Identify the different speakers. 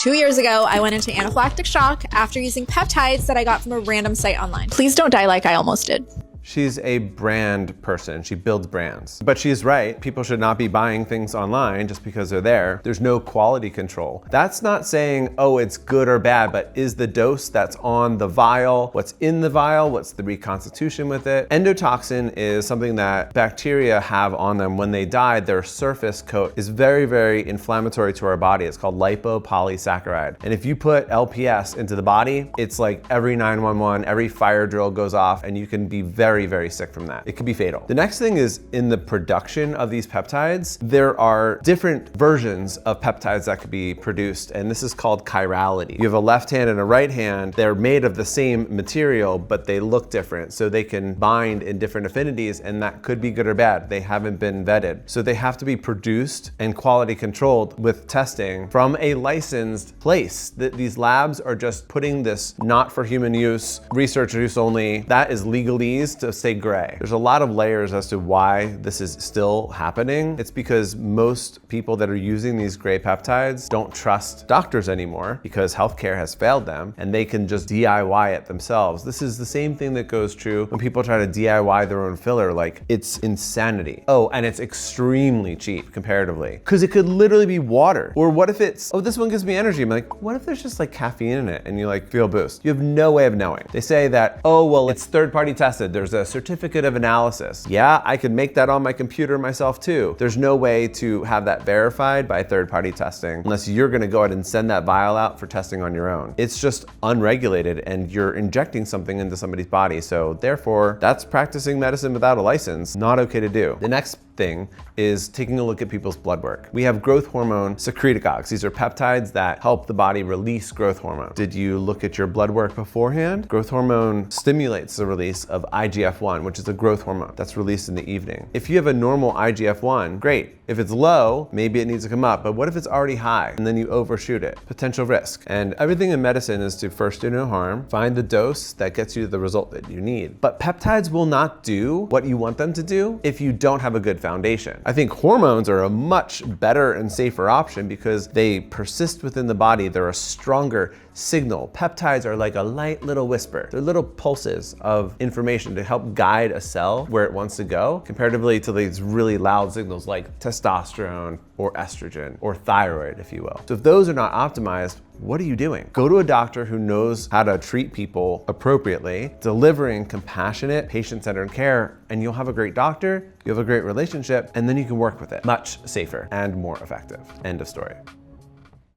Speaker 1: 2 years ago, I went into anaphylactic shock after using peptides that I got from a random site online. Please don't die like I almost did.
Speaker 2: She's a brand person. She builds brands. But she's right. People should not be buying things online just because they're there. There's no quality control. That's not saying, oh, it's good or bad, but is the dose that's on the vial, what's in the vial, what's the reconstitution with it? Endotoxin is something that bacteria have on them when they die. Their surface coat is very, very inflammatory to our body. It's called lipopolysaccharide. And if you put LPS into the body, it's like every 911, every fire drill goes off, and you can be very, very sick from that. It could be fatal. The next thing is in the production of these peptides, there are different versions of peptides that could be produced, and this is called chirality. You have a left hand and a right hand. They're made of the same material, but they look different, so they can bind in different affinities, and that could be good or bad. They haven't been vetted. So they have to be produced and quality controlled with testing from a licensed place. These labs are just putting this not for human use, research use only. That is legalese to stay gray. There's a lot of layers as to why this is still happening. It's because most people that are using these gray peptides don't trust doctors anymore because healthcare has failed them, and they can just DIY it themselves. This is the same thing that goes true when people try to DIY their own filler. Like, it's insanity. Oh, and it's extremely cheap comparatively, because it could literally be water. Or what if it's, oh, this one gives me energy. I'm like, what if there's just like caffeine in it and you like feel a boost? You have no way of knowing. They say that, oh, well, it's third-party tested. There's a certificate of analysis. Yeah, I could make that on my computer myself too. There's no way to have that verified by third-party testing unless you're gonna go ahead and send that vial out for testing on your own. It's just unregulated, and you're injecting something into somebody's body. So therefore, that's practicing medicine without a license. Not okay to do. The next thing is taking a look at people's blood work. We have growth hormone secretagogues. These are peptides that help the body release growth hormone. Did you look at your blood work beforehand? Growth hormone stimulates the release of IGF-1, which is a growth hormone that's released in the evening. If you have a normal IGF-1, great. If it's low, maybe it needs to come up, but what if it's already high and then you overshoot it? Potential risk. And everything in medicine is to first do no harm, find the dose that gets you the result that you need. But peptides will not do what you want them to do if you don't have a good foundation. I think hormones are a much better and safer option because they persist within the body. They're a stronger signal. Peptides are like a light little whisper. They're little pulses of information to help guide a cell where it wants to go, comparatively to these really loud signals like testosterone or estrogen or thyroid, if you will. So if those are not optimized, what are you doing? Go to a doctor who knows how to treat people appropriately, delivering compassionate, patient-centered care, and you'll have a great doctor, you'll have a great relationship, and then you can work with it much safer and more effective. End of story.